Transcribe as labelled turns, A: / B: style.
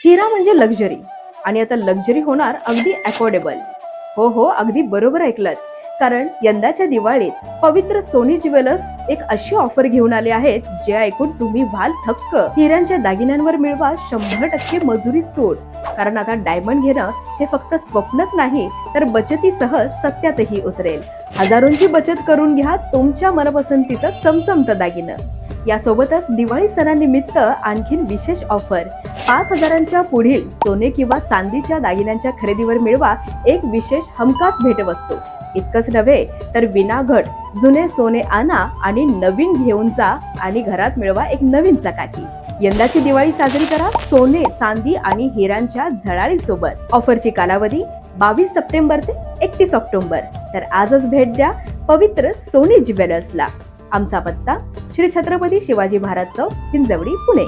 A: हिरा म्हणजे लक्झरी आणि आता लक्झरी होणार अगदी अफोर्डेबल. हो, अगदी बरोबर ऐकलत. कारण यंदाच्या दिवाळीत पवित्र सोनी ज्वेलर्स एक अशी ऑफर घेऊन आले आहेत जे ऐकून तुम्ही व्हाल थक्क. हिऱ्यांच्या दागिन्यांवर मिळवा 100% मजुरी सूट. कारण आता डायमंड घेणं हे फक्त स्वप्नच नाही तर बचतीसह सत्यातही उतरेल. हजारोंची बचत करून घ्या तुमच्या मनपसंतीचं चमचमतं दागिनं. यासोबतच दिवाळी सणानिमित्त आणखीन विशेष ऑफर. 5,000च्या पुढील सोने किंवा चांदीच्या दागिन्यांच्या खरेदीवर मिळवा एक विशेष हमखास भेटवस्तू. इतकंच नव्हे तर विनाघट जुने सोने आणा आणि नवीन घेऊन जा आणि घरात मिळवा एक नवीन चकाकी. यंदाची दिवाळी साजरी करा सोने, चांदी आणि हिऱ्यांच्या झळाळी सोबत. ऑफरची कालावधी 22 सप्टेंबर ते 31 ऑक्टोबर. तर आजच भेट द्या पवित्र सोनी ज्वेलर्सला. आमचा पत्ता श्री छत्रपती शिवाजी महाराज चौक, हिंजवडी, पुणे.